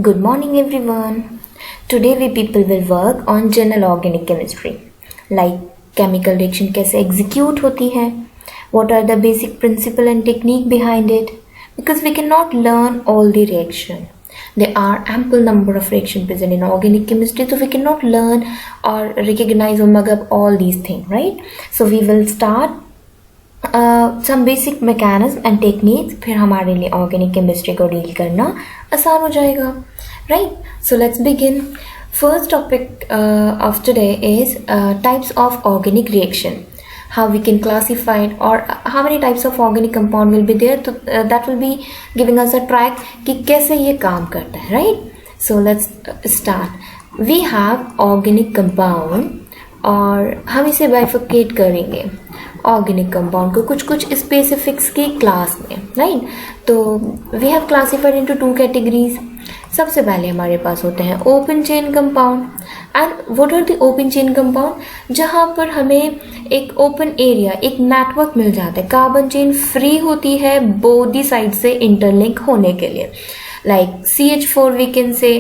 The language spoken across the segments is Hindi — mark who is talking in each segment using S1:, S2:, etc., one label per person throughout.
S1: Good morning everyone. Today we people will work on general organic chemistry like chemical reaction कैसे execute होती है, what are the basic principle and technique behind it, because we cannot learn all the reaction. There are ample number of reaction present in organic chemistry, so we cannot learn or recognize or mug up all these things, right? So we will start some basic mechanism and techniques, फिर हमारे लिए organic chemistry को deal करना आसान हो जाएगा, right? So let's begin. First topic of today is types of organic reaction. How we can classify it or how many types of organic compound will be there. तो that will be giving us a track कि कैसे ये काम करता है, right? So let's start. We have organic compound और हम इसे बाइफर्केट करेंगे ऑर्गेनिक कंपाउंड को कुछ कुछ स्पेसिफिक्स की क्लास में, राइट? तो we have classified into 2 categories. सबसे पहले हमारे पास होते हैं open chain compound. And what are the open chain compound? जहाँ पर हमें एक ओपन एरिया, एक नेटवर्क मिल जाता है, कार्बन चेन फ्री होती है बोथ दी साइड से इंटरलिंक होने के लिए. Like CH4 we can say,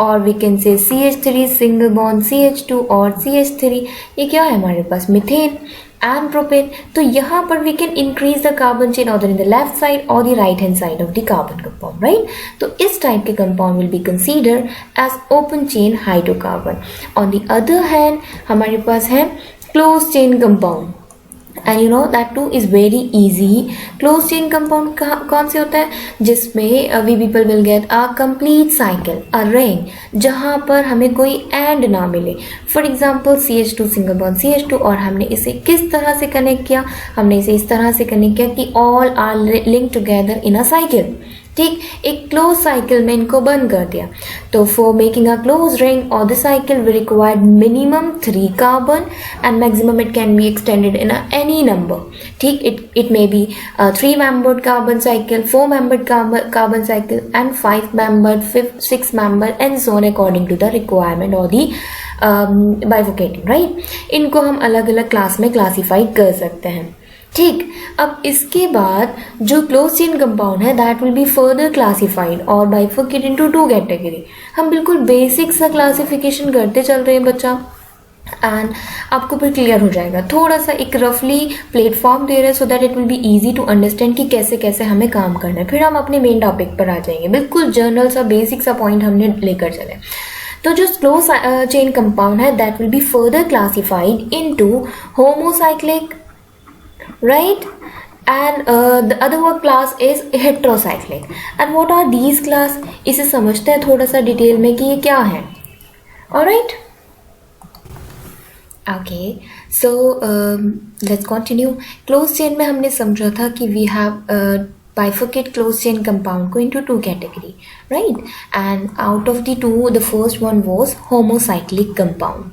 S1: or we can say CH3 single bond CH2 और CH3. ये क्या है हमारे पास? Methane and propane. तो यहाँ पर we can increase the carbon chain either in the left side or the right hand side of the carbon compound, right? तो इस टाइप के compound will be considered as open chain hydrocarbon. On the other hand हमारे पास है closed chain compound. And you know that too is very easy. Closed chain compound कौन से होता है? जिसमें we people will get a complete cycle, a ring, जहाँ पर हमें कोई and ना मिले. For example CH2 single bond CH2 और हमने इसे किस तरह से कनेक्ट किया? हमने इसे इस तरह से कनेक्ट किया कि all are linked together in a cycle. ठीक, एक क्लोज साइकिल में इनको बंद कर दिया. तो for making a close ring और the cycle we required minimum 3 carbon and maximum it can be extended in any number. ठीक, it may be 3 membered carbon cycle, 4 membered carbon cycle and 5 membered, 6 membered and so on according to the requirement और दी बाइफर्केटिंग, राइट? इनको हम अलग अलग क्लास में क्लासीफाई कर सकते हैं. ठीक, अब इसके बाद जो क्लोज चेन कंपाउंड है that will be further classified और बाइफर्केट इनटू 2 कैटेगरी. हम बिल्कुल बेसिक सा क्लासिफिकेशन करते चल रहे हैं बच्चा, एंड आपको फिर क्लियर हो जाएगा. थोड़ा सा एक रफली प्लेटफॉर्म दे रहे हैं so that it will be easy to understand कि कैसे कैसे हमें काम करना है. फिर हम अपने मेन टॉपिक पर आ जाएंगे. बिल्कुल जर्नल सा बेसिक सा पॉइंट हमने लेकर चले. तो जो क्लोज चेन कंपाउंड है that will be further classified into homocyclic, right? And the other one class is heterocyclic. And what are these class? इसे समझते हैं थोड़ा सा डिटेल में कि ये क्या है. Alright? Okay. So let's continue. Closed chain में हमने समझा था कि we have bifurcate closed chain compound को into 2 category, right? And out of the 2, the first one was homocyclic compound.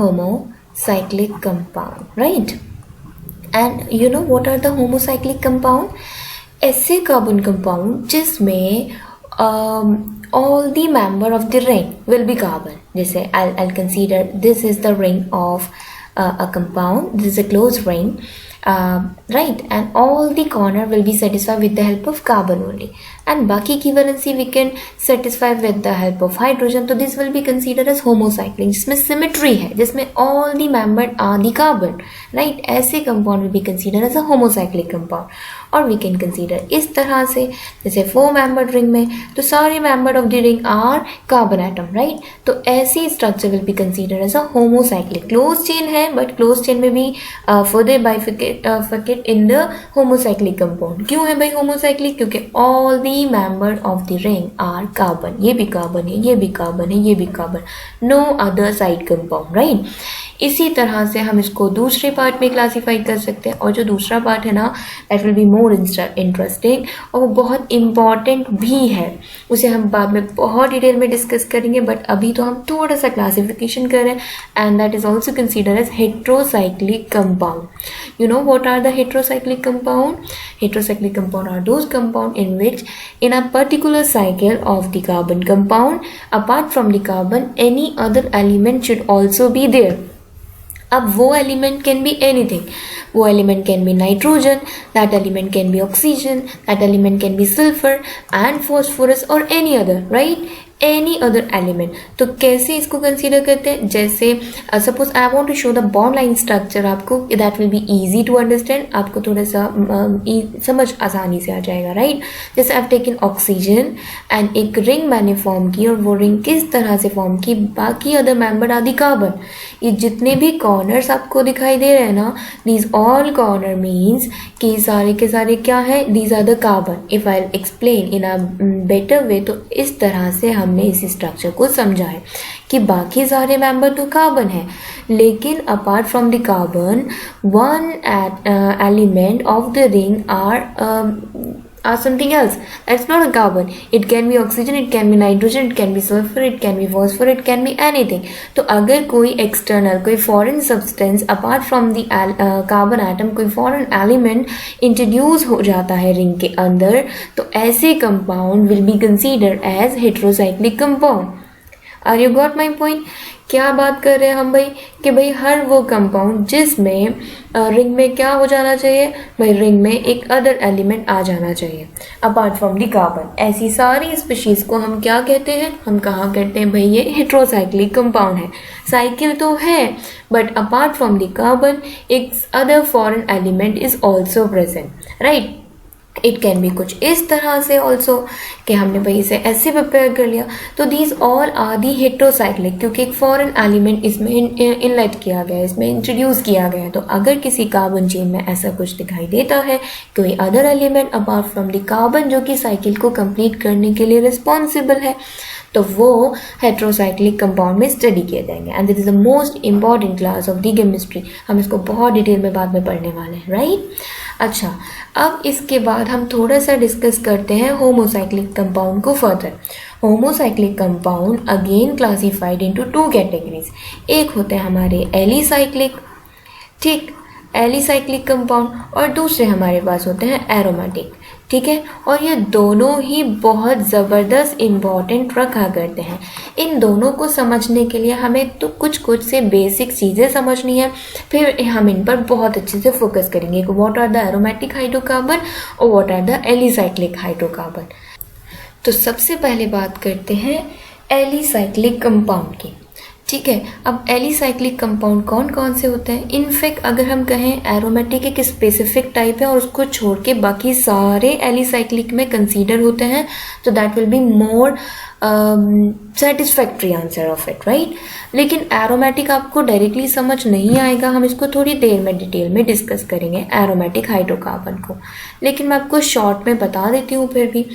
S1: Homocyclic compound, right? And you know what are the homocyclic compound? ऐसे कार्बन कंपाउंड जिसमें all the member of the ring will be carbon. जैसे I'll consider this is the ring of a compound. This is a closed ring, right? And all the corner will be satisfied with the help of carbon only. And बाकी की valency we can satisfy with the help of hydrogen. तो this will be considered as homocyclic, जिसमें symmetry है, जिसमें all the member are the carbon, right? ऐसे compound will be considered as a homocyclic compound. और we can consider इस तरह से, जैसे 4 membered ring में तो सारे member of the ring are carbon atom, right? तो ऐसी structure will be considered as a homocyclic. Closed chain है but closed chain में भी further bifurcate in the homocyclic compound. क्यों है भाई homocyclic? क्योंकि all the member of the ring are carbon. ये भी carbon है, ये भी carbon है, ये भी carbon. No other side compound, right? इसी तरह से हम इसको दूसरे पार्ट में क्लासीफाई कर सकते हैं. और जो दूसरा पार्ट है ना that will be more interesting और वो बहुत इम्पॉर्टेंट भी है. उसे हम बाद में बहुत डिटेल में डिस्कस करेंगे, बट अभी तो हम थोड़ा सा क्लासिफिकेशन करें. And that is also considered as heterocyclic compound. You know what are the heterocyclic compound? Heterocyclic compound are those compound in which in a particular cycle of the carbon compound, apart from the carbon, any other element should also be there. अब वो एलिमेंट कैन बी एनीथिंग, वो element can be nitrogen, that element can be oxygen, that element can be sulphur and phosphorus और any other, right, any other element. तो कैसे इसको कंसीडर करते हैं, जैसे suppose I want to show the bond line structure आपको, that will be easy to understand, आपको थोड़ा सा समझ आसानी से आ जाएगा, राइट। जैसे I have taken oxygen and एक रिंग मैंने फॉर्म की, और वो रिंग किस तरह से फॉर्म की, बाकी अदर मेंबर आदि कार्बन, ये जितने भी कॉर्नर्स आपको दिखाई दे रहे हैं ना, दीज ऑल कॉर्नर मीन्स कि सारे के सारे क्या है, these are the carbon. If I explain in a better way, तो इस तरह से हमने इस स्ट्रक्चर को समझा है कि बाकी सारे मेंबर तो कार्बन है, लेकिन apart from the carbon one element of the ring are something else. That's not a carbon. It can be oxygen, it can be nitrogen, it can be sulfur, it can be phosphor, it can be anything. तो अगर कोई external, कोई foreign substance apart from the carbon atom, कोई foreign element introduce हो जाता है ring के अंदर, तो ऐसे compound will be considered as heterocyclic compound. Are you got my point? क्या बात कर रहे हैं हम भाई, कि भाई हर वो कंपाउंड जिसमें रिंग में क्या हो जाना चाहिए भाई, रिंग में एक अदर एलिमेंट आ जाना चाहिए अपार्ट फ्रॉम द कार्बन, ऐसी सारी स्पीशीज को हम क्या कहते हैं, हम कहाँ कहते हैं भाई, ये हेट्रोसाइक्लिक कंपाउंड है। साइकिल तो है but apart from the carbon एक other foreign element is also present, right. It can be कुछ इस तरह से ऑल्सो कि हमने भाई इसे ऐसे प्रिपेयर कर लिया, तो these all are the heterocyclic, क्योंकि एक फॉरेन एलिमेंट इसमें इनलेट किया गया है, इसमें इंट्रोड्यूस किया गया है। तो अगर किसी कार्बन चेन में ऐसा कुछ दिखाई देता है, कोई other element apart from the carbon जो कि साइकिल को कंप्लीट करने के लिए रिस्पॉन्सिबल है, तो वो हेट्रोसाइक्लिक कंपाउंड में स्टडी किए जाएंगे। And this is the most important class of the chemistry, हम इसको बहुत डिटेल में बाद में पढ़ने वाले हैं, राइट। अच्छा, अब इसके बाद हम थोड़ा सा डिस्कस करते हैं होमोसाइक्लिक कंपाउंड को further. Homocyclic compound again classified into two categories, एक होते हैं हमारे एलिसाइक्लिक, ठीक, एलिसाइक्लिक कंपाउंड, और दूसरे हमारे पास होते हैं एरोमेटिक, ठीक है। और ये दोनों ही बहुत ज़बरदस्त इम्पॉर्टेंट रखा करते हैं। इन दोनों को समझने के लिए हमें तो कुछ से बेसिक चीज़ें समझनी है, फिर हम इन पर बहुत अच्छे से फोकस करेंगे कि what are the aromatic hydrocarbon और what are the alicyclic hydrocarbon. तो सबसे पहले बात करते हैं एलिसाइक्लिक कंपाउंड की, ठीक है। अब एलिसाइक्लिक कंपाउंड कौन कौन से होते हैं, इनफैक्ट अगर हम कहें एरोमेटिक एक स्पेसिफिक टाइप है और उसको छोड़ के बाकी सारे एलिसाइक्लिक में कंसीडर होते हैं, तो that will be more satisfactory answer of it, right. लेकिन एरोमेटिक आपको डायरेक्टली समझ नहीं आएगा, हम इसको थोड़ी देर में डिटेल में डिस्कस करेंगे एरोमेटिक हाइड्रोकार्बन को, लेकिन मैं आपको शॉर्ट में बता देती हूँ फिर भी।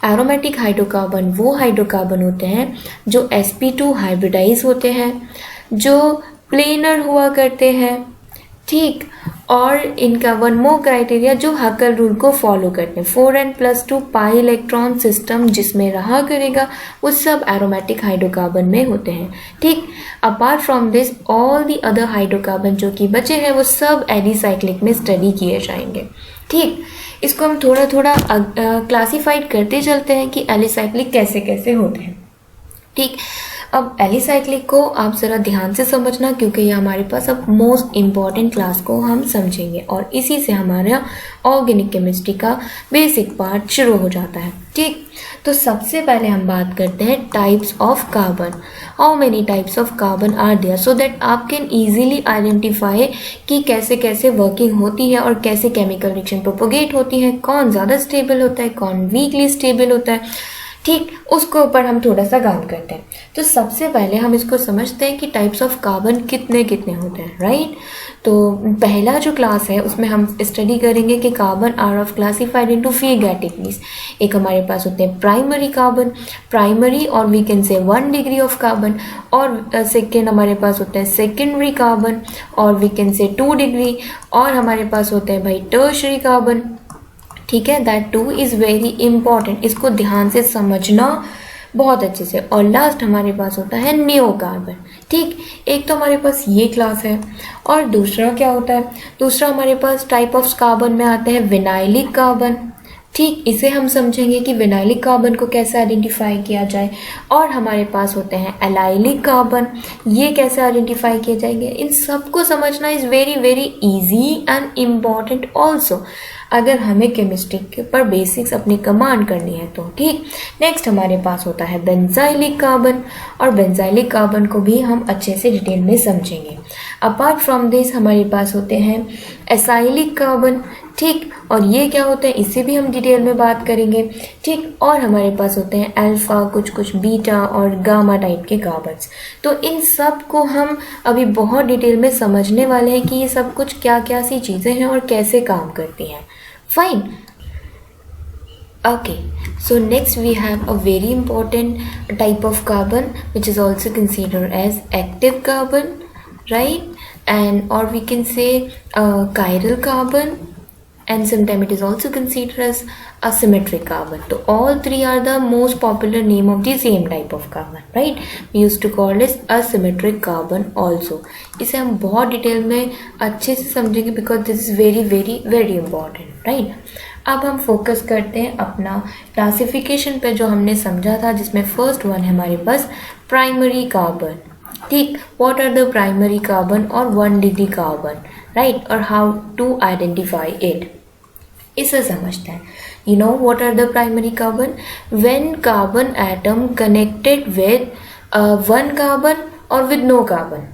S1: एरोमेटिक हाइड्रोकार्बन वो हाइड्रोकार्बन होते हैं जो sp2 हाइब्रिडाइज होते हैं, जो प्लेनर हुआ करते हैं, ठीक, और इनका वन मोर क्राइटेरिया जो हकल रूल को फॉलो करते हैं, 4n+2 पाई इलेक्ट्रॉन सिस्टम जिसमें रहा करेगा, वो सब एरोमेटिक हाइड्रोकार्बन में होते हैं, ठीक। Apart from this all the other hydrocarbon जो कि बचे हैं वो सब एलिसाइक्लिक में स्टडी किए जाएंगे, ठीक। इसको हम थोड़ा थोड़ा क्लासीफाइड करते चलते हैं कि एलिसाइक्लिक कैसे कैसे होते हैं, ठीक। अब एलिसाइक्लिक को आप ज़रा ध्यान से समझना, क्योंकि ये हमारे पास अब मोस्ट इम्पॉर्टेंट क्लास को हम समझेंगे और इसी से हमारा ऑर्गेनिक केमिस्ट्री का बेसिक पार्ट शुरू हो जाता है, ठीक। तो सबसे पहले हम बात करते हैं types of carbon. How many types of carbon are there, so that आप कैन ईजिली आइडेंटिफाई कि कैसे कैसे वर्किंग होती है और कैसे केमिकल रिएक्शन प्रोपोगेट होती है, कौन ज़्यादा स्टेबल होता है, कौन वीकली स्टेबल होता है, ठीक, उसके ऊपर हम थोड़ा सा काम करते हैं। तो सबसे पहले हम इसको समझते हैं कि टाइप्स ऑफ कार्बन कितने कितने होते हैं, राइट। तो पहला जो क्लास है उसमें हम स्टडी करेंगे कि carbon are of classified into 3 categories. एक हमारे पास होते हैं प्राइमरी कार्बन, प्राइमरी और we can say 1 degree of carbon, और सेकेंड हमारे पास होते हैं सेकेंडरी कार्बन और वी कैन से 2 डिग्री, और हमारे पास होते हैं भाई टर्शरी कार्बन, ठीक है। That two is very important, इसको ध्यान से समझना बहुत अच्छे से। और लास्ट हमारे पास होता है नियो कार्बन, ठीक। एक तो हमारे पास ये क्लास है, और दूसरा क्या होता है, दूसरा हमारे पास टाइप ऑफ कार्बन में आते हैं विनाइलिक कार्बन, ठीक इसे हम समझेंगे कि विनाइलिक कार्बन को कैसे आइडेंटिफाई किया जाए, और हमारे पास होते हैं एलाइलिक कार्बन, ये कैसे आइडेंटिफाई किए जाएंगे। इन सबको समझना is very very easy and important also, अगर हमें केमिस्ट्री के पर बेसिक्स अपनी कमांड करनी है तो। ठीक, नेक्स्ट हमारे पास होता है बेंजाइलिक कार्बन, और बेंजाइलिक कार्बन को भी हम अच्छे से डिटेल में समझेंगे। अपार्ट फ्रॉम दिस हमारे पास होते हैं एसाइलिक कार्बन। ठीक, और ये क्या होते हैं इससे भी हम डिटेल में बात करेंगे। ठीक, और हमारे पास होते हैं अल्फ़ा, कुछ बीटा और गामा टाइप के कार्बन्स। तो इन सब को हम अभी बहुत डिटेल में समझने वाले हैं कि ये सब कुछ क्या क्या सी चीज़ें हैं और कैसे काम करती हैं। Fine, okay, so next we have a very important type of carbon which is also considered as active carbon, right? And or we can say chiral carbon, and sometimes it is also considered as asymmetric carbon. So all three are the most popular name of the same type of carbon, right? We used to call this asymmetric carbon also. इसे हम बहुत डिटेल में अच्छे से समझेंगे because this is very very very important, right? अब हम फोकस करते हैं अपना क्लासिफिकेशन पे जो हमने समझा था, जिसमें फर्स्ट वन है हमारे पास प्राइमरी कार्बन। ठीक, what are the primary carbon और 1 डिग्री कार्बन, राइट, और हाउ टू आइडेंटिफाई इट, इसे समझते हैं। You know what are the primary carbon? When carbon atom connected with 1 carbon और विद नो कार्बन।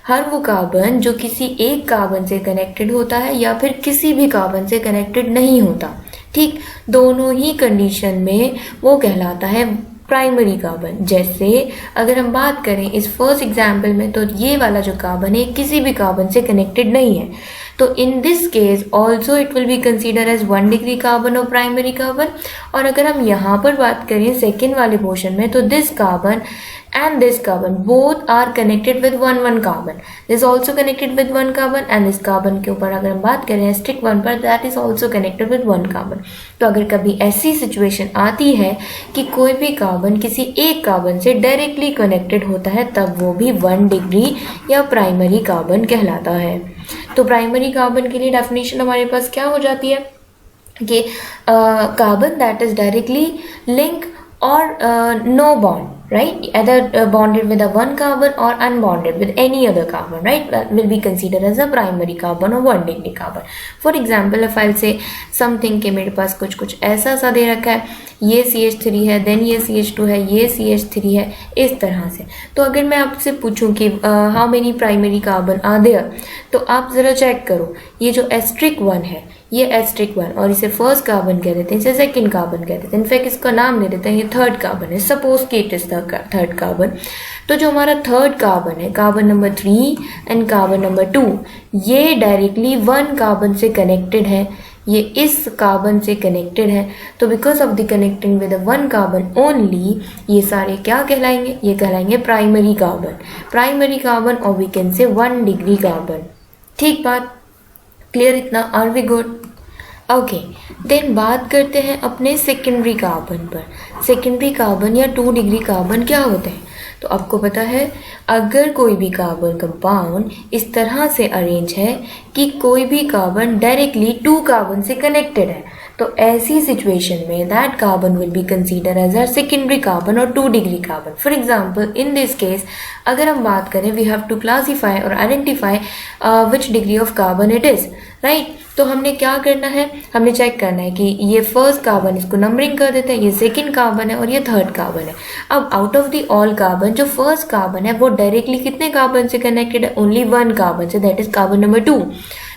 S1: हर वो कार्बन जो किसी एक कार्बन से कनेक्टेड होता है या फिर किसी भी कार्बन से कनेक्टेड नहीं होता। ठीक, दोनों ही कंडीशन में वो कहलाता है प्राइमरी कार्बन। जैसे अगर हम बात करें इस फर्स्ट एग्जाम्पल में, तो ये वाला जो कार्बन है किसी भी कार्बन से कनेक्टेड नहीं है, तो in this case also it will be consider as 1 degree carbon और प्राइमरी कार्बन। और अगर हम यहाँ पर बात करें सेकेंड वाले पोर्शन में, तो this carbon and this carbon both are connected with 1 carbon. This is also connected with 1 carbon, and this carbon के ऊपर अगर हम बात करें strict 1 पर, that is also connected with 1 carbon. तो अगर कभी ऐसी सिचुएशन आती है कि कोई भी कार्बन किसी एक कार्बन से डायरेक्टली कनेक्टेड होता है, तब वो भी 1 डिग्री या प्राइमरी कार्बन कहलाता है। तो प्राइमरी कार्बन के लिए डेफिनेशन हमारे पास क्या हो जाती है कि carbon that is directly link और no bond, right, either bonded with a 1 carbon or unbonded with any other carbon, right, that will be considered as a primary carbon or 1 degree carbon. For example, if I'll say something कि मेरे पास कुछ ऐसा सा दे रखा है, ये CH3 है, देन ये CH2 है, ये CH3 है, इस तरह से। तो अगर मैं आपसे पूछूं कि how many primary carbon are there, तो आप ज़रा चेक करो, ये जो एस्ट्रिक 1 है, ये एस्ट्रिक 1, और इसे फर्स्ट कार्बन कह देते हैं, इसे सेकंड कार्बन कह देते हैं, इनफैक्ट इसका नाम दे देते हैं ये थर्ड कार्बन है, सपोज कि it is the third carbon. तो जो हमारा थर्ड कार्बन है, carbon number 3 and carbon number 2, ये डायरेक्टली 1 कार्बन से कनेक्टेड है, ये इस कार्बन से कनेक्टेड है। तो because of the connecting with 1 carbon only, ये सारे क्या कहलाएंगे? ये कहलाएंगे प्राइमरी कार्बन। प्राइमरी कार्बन और we can say 1 degree carbon. ठीक बात, क्लियर इतना? Are we good? Okay, then बात करते हैं अपने सेकेंडरी कार्बन पर। सेकेंडरी कार्बन या 2 डिग्री कार्बन क्या होते हैं? तो आपको पता है, अगर कोई भी कार्बन कंपाउंड इस तरह से अरेंज है कि कोई भी कार्बन डायरेक्टली 2 कार्बन से कनेक्टेड है, तो ऐसी सिचुएशन में that carbon will be consider as a secondary carbon और 2 degree carbon. For example, in this case अगर हम बात करें, वी हैव टू क्लासीफाई और identify which degree of carbon it is, right. तो हमने क्या करना है, हमने चेक करना है कि ये फर्स्ट कार्बन, इसको नंबरिंग कर देते हैं, ये सेकंड कार्बन है और ये थर्ड कार्बन है। अब out of the all carbon, जो फर्स्ट कार्बन है वो डायरेक्टली कितने कार्बन से कनेक्टेड है? ओनली 1 कार्बन से, दैट इज कार्बन नंबर 2।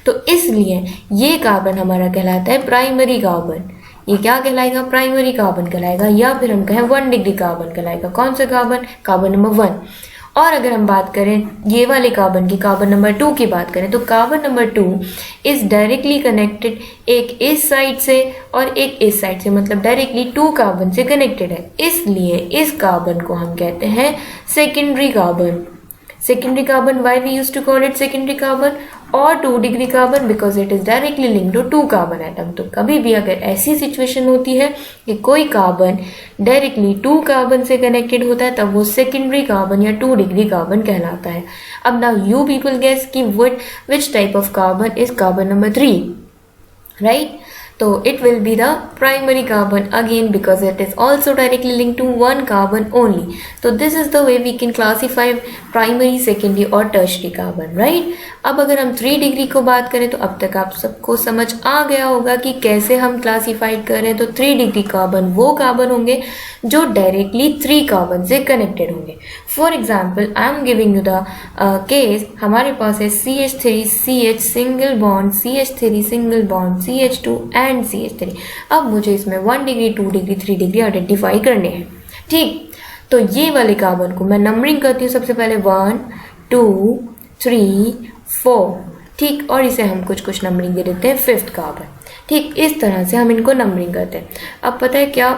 S1: तो इसलिए ये कार्बन हमारा कहलाता है प्राइमरी कार्बन। ये क्या कहलाएगा? प्राइमरी कार्बन कहलाएगा, या फिर हम कहें 1 डिग्री कार्बन कहलाएगा। कौन सा कार्बन? Carbon number 1। और अगर हम बात करें ये वाले कार्बन की, कार्बन नंबर 2 की बात करें, तो carbon number 2 is directly connected, एक इस साइड से और एक इस साइड से, मतलब डायरेक्टली 2 कार्बन से कनेक्टेड है। इसलिए इस कार्बन को हम कहते हैं secondary carbon. Secondary carbon, why we use to call it secondary carbon और 2 degree carbon? Because it is directly linked to 2 carbon atom. तो कभी भी अगर ऐसी सिचुएशन होती है कि कोई कार्बन डायरेक्टली 2 कार्बन से कनेक्टेड होता है, तब वो सेकेंडरी कार्बन या 2 डिग्री कार्बन कहलाता है। अब नाउ यू पीपल गेस कि which type of carbon is carbon number 3, right? तो it will be the primary carbon again because it is also directly linked to one carbon only. So this is the way we can classify primary, secondary और tertiary carbon, right? अब अगर हम 3 डिग्री को बात करें तो अब तक आप सबको समझ आ गया होगा कि कैसे हम क्लासीफाइड कर रहे हैं। तो 3 डिग्री कार्बन वो कार्बन होंगे जो डायरेक्टली 3 कार्बन से कनेक्टेड होंगे। For example I am giving you the case, हमारे पास है CH3CH single bond, CH3 single bond, CH2 and CH3। अब मुझे इसमें 1 डिग्री, 2 डिग्री, 3 डिग्री आइडेंटिफाई करने हैं। ठीक, तो ये वाले कार्बन को मैं नंबरिंग करती हूँ। सबसे पहले 1 2 3 4, ठीक, और इसे हम कुछ नंबरिंग दे देते हैं 5th कार्बन। ठीक, इस तरह से हम इनको नंबरिंग करते हैं। अब पता है क्या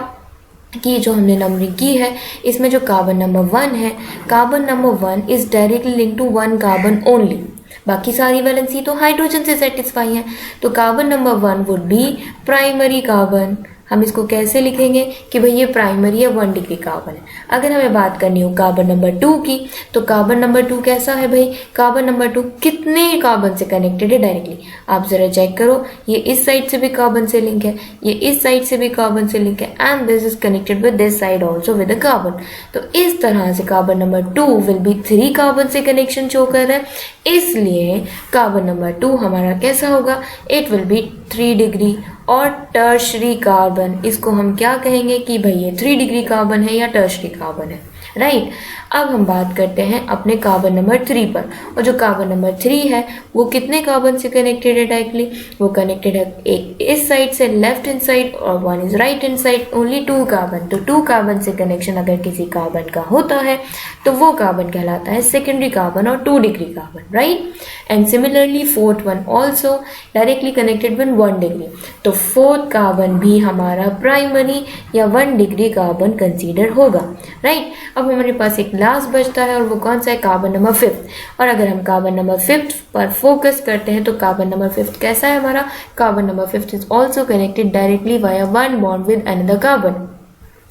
S1: कि जो हमने नंबरिंग की है इसमें जो कार्बन नंबर 1 है, carbon number 1 is directly link to 1 carbon only. बाकी सारी वैलेंसी तो हाइड्रोजन से सेटिस्फाई है। तो carbon number 1 would be primary carbon. हम इसको कैसे लिखेंगे कि भाई ये प्राइमरी है, 1 डिग्री कार्बन है। अगर हमें बात करनी हो कार्बन नंबर 2 की, तो कार्बन नंबर 2 कैसा है भाई? कार्बन नंबर 2 कितने कार्बन से कनेक्टेड है डायरेक्टली? आप जरा चेक करो, ये इस साइड से भी कार्बन से लिंक है, ये इस साइड से भी कार्बन से लिंक है, and this is connected with this side also with a carbon. तो इस तरह से carbon number 2 will be 3 carbon से कनेक्शन शो कर रहा है, इसलिए कार्बन नंबर 2 हमारा कैसा होगा? इट विल बी 3 डिग्री और टर्शरी कार्बन। इसको हम क्या कहेंगे कि भाई ये 3 डिग्री कार्बन है या टर्शरी कार्बन है, राइट। अब हम बात करते हैं अपने कार्बन नंबर 3 पर, और जो कार्बन नंबर 3 है वो कितने कार्बन से कनेक्टेड है डायरेक्टली? वो कनेक्टेड है एक इस साइड से लेफ्ट हैंड साइड और 1 is right hand side, only 2 carbon. तो 2 कार्बन से कनेक्शन अगर किसी कार्बन का होता है तो वो कार्बन कहलाता है सेकेंडरी कार्बन और 2 degree carbon, right. And similarly 4th one also directly connected with 1 degree. तो 4th कार्बन भी हमारा प्राइमरी या 1 डिग्री कार्बन कंसीडर होगा, राइट। अब हमारे पास एक लास्ट बचता है और वो कौन सा है? Carbon number 5th। और अगर हम कार्बन नंबर 5th पर फोकस करते हैं तो कार्बन नंबर 5th कैसा है हमारा? Carbon number 5th is also connected directly via 1 bond with another carbon,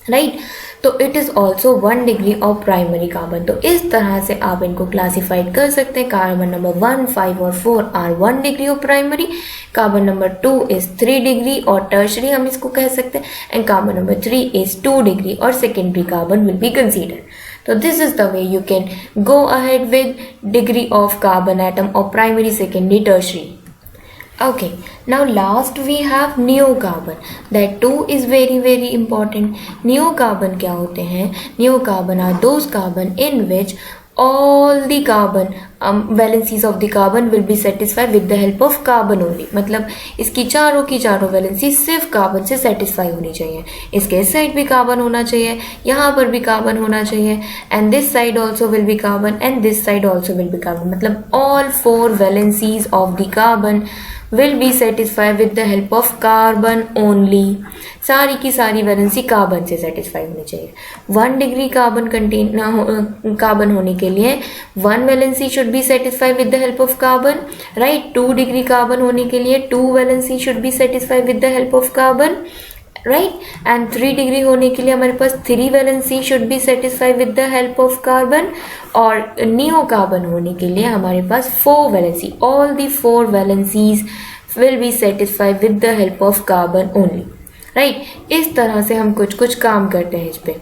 S1: right. तो it is also 1 degree of primary carbon. तो इस तरह से आप इनको क्लासिफाइड कर सकते हैं। कार्बन नंबर 1, 5 और 4 are 1 degree of primary, carbon number 2 is 3 degree और टर्शरी हम इसको कह सकते हैं, and carbon number 3 is 2 degree और secondary carbon will be considered. So this is the way you can go ahead with degree of carbon atom of primary, secondary, tertiary. Okay, now last we have neocarbon. That too is very important. Neocarbon क्या होते हैं? Neocarbon are those carbon in which all the carbon valencies of the carbon will be satisfied with the help of carbon only। मतलब इसकी चारों की चारों वैलेंसी सिर्फ कार्बन से सेटिस्फाई होनी चाहिए। इसके इस साइड भी कार्बन होना चाहिए, यहाँ पर भी कार्बन होना चाहिए, and this side also will be carbon and this side also will be carbon. मतलब all 4 valencies of the carbon will be satisfied with the help of carbon only। सारी की सारी वैलेंसी कार्बन से सेटिस्फाई होनी चाहिए। 1 डिग्री कार्बन होने के लिए 1 valency should be satisfied with the help of carbon, right. 2 degree carbon होने के लिए 2 valency should be satisfied with the help of carbon, right. And 3 degree होने के लिए हमारे पास 3 valency should be satisfied with the help of carbon, और नियो कार्बन होने के लिए हमारे पास 4 valency, all the 4 valencies will be satisfied with the help of carbon only, right. इस तरह से हम कुछ काम करते हैं इस पे।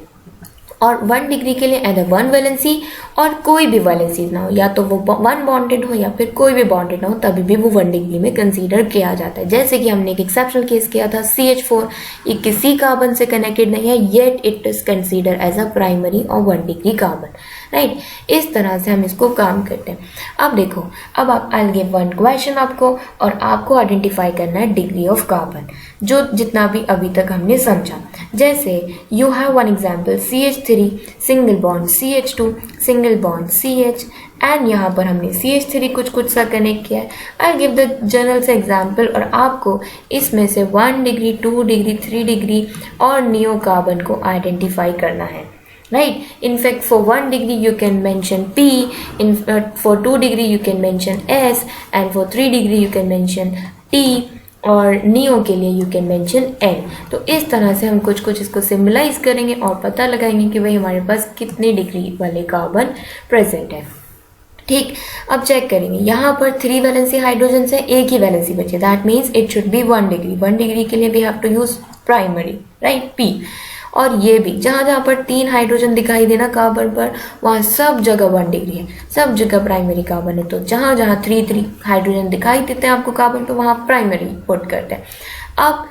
S1: और 1 डिग्री के लिए एडर 1 वैलेंसी और कोई भी वैलेंसी ना हो, या तो वो 1 बॉन्डेड हो या फिर कोई भी बॉन्डेड ना हो, तभी भी वो 1 डिग्री में कंसीडर किया जाता है। जैसे कि हमने एक एक्सेप्शनल केस किया था CH4, ये किसी कार्बन से कनेक्टेड नहीं है, yet it is consider as a primary और 1 डिग्री कार्बन, राइट। इस तरह से हम इसको काम करते हैं। अब देखो, अब आप आई विल गिव 1 क्वेश्चन आपको, और आपको आइडेंटिफाई करना है डिग्री ऑफ कार्बन, जो जितना भी अभी तक हमने समझा। जैसे you have 1 example CH3 single bond CH2 single bond CH, and यहाँ पर हमने CH3 कुछ सा कनेक्ट किया है। आई गिव द जनरल से एग्जाम्पल, और आपको इसमें से 1 डिग्री 2 डिग्री 3 डिग्री और नियो कार्बन को आइडेंटिफाई करना है, right? In fact, for 1 degree you can mention P, for 2 degree you can mention S, and for 3 degree you can mention T, और नियो के लिए यू कैन मेंशन एन। तो इस तरह से हम कुछ इसको सिम्बलाइज करेंगे और पता लगाएंगे कि भाई हमारे पास कितने डिग्री वाले कार्बन प्रेजेंट है, ठीक, अब चेक करेंगे यहाँ पर 3 वैलेंसी हाइड्रोजन से एक ही वैलेंसी बचे, that means it should be 1 degree. 1 degree के लिए we have to use primary, right, P. और ये भी जहाँ जहाँ पर 3 हाइड्रोजन दिखाई देना कार्बन पर, वहाँ सब जगह 1 डिग्री है, सब जगह प्राइमरी कार्बन है। तो जहाँ जहाँ 3 हाइड्रोजन दिखाई देते हैं आपको कार्बन पर, वहाँ प्राइमरी पुट करते हैं। अब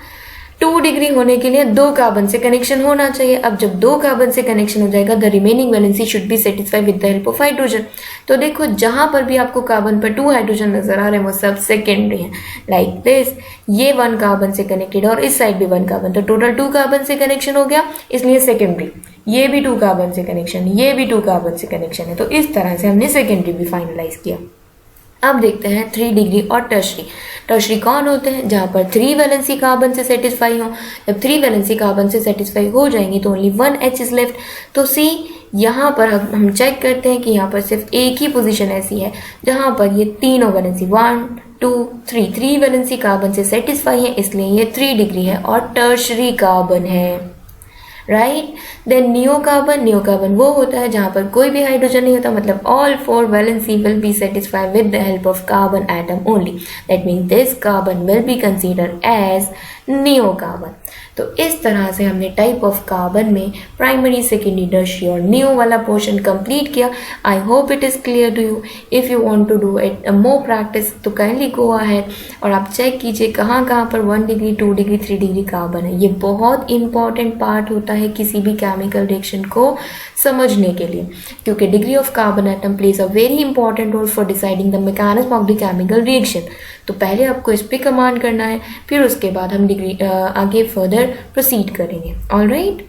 S1: 2 डिग्री होने के लिए 2 कार्बन से कनेक्शन होना चाहिए। अब जब 2 कार्बन से कनेक्शन हो जाएगा, the remaining valency should be satisfied with the help of hydrogen. तो देखो जहां पर भी आपको कार्बन पर 2 हाइड्रोजन नजर आ रहे हैं वो सब सेकेंडरी हैं, लाइक दिस। ये 1 कार्बन से कनेक्टेड और इस साइड भी 1 कार्बन, तो टोटल 2 कार्बन से कनेक्शन हो गया, इसलिए सेकेंडरी। ये भी 2 कार्बन से कनेक्शन, ये भी 2 कार्बन से कनेक्शन है, तो इस तरह से हमने सेकेंडरी भी फाइनलाइज किया। अब देखते हैं 3 डिग्री और टर्शरी। टर्शरी कौन होते हैं? जहाँ पर 3 वैलेंसी कार्बन से सेटिस्फाई हो। जब 3 वैलेंसी कार्बन से सेटिस्फाई हो जाएंगी तो ओनली 1 H इज लेफ्ट। तो सी, यहाँ पर हम चेक करते हैं कि यहाँ पर सिर्फ एक ही पोजीशन ऐसी है जहाँ पर ये तीनों वैलेंसी 1 2 3 वैलेंसी कार्बन से सेटिस्फाई है, इसलिए ये 3 डिग्री है और टर्शरी कार्बन है, राइट। देन नियो कार्बन वो होता है जहाँ पर कोई भी हाइड्रोजन नहीं होता, मतलब all 4 valency will be satisfied with the help of carbon atom only, that means this carbon will be considered as neo carbon. तो इस तरह से हमने टाइप ऑफ कार्बन में प्राइमरी, सेकेंडरी, टर्शियरी और नियो वाला पोर्शन कंप्लीट किया। I hope it is clear to you. If you want to do it more practice तो काइंडली गो अहेड और आप चेक कीजिए कहाँ कहाँ पर 1 डिग्री 2 डिग्री 3 डिग्री कार्बन है। ये बहुत इंपॉर्टेंट पार्ट होता है किसी भी केमिकल रिएक्शन को समझने के लिए, क्योंकि degree of carbon atom plays a very important role for deciding the mechanism of the chemical reaction. तो पहले आपको इस पे कमांड करना है, फिर उसके बाद हम डिग्री आगे फर्दर प्रोसीड करेंगे। All right.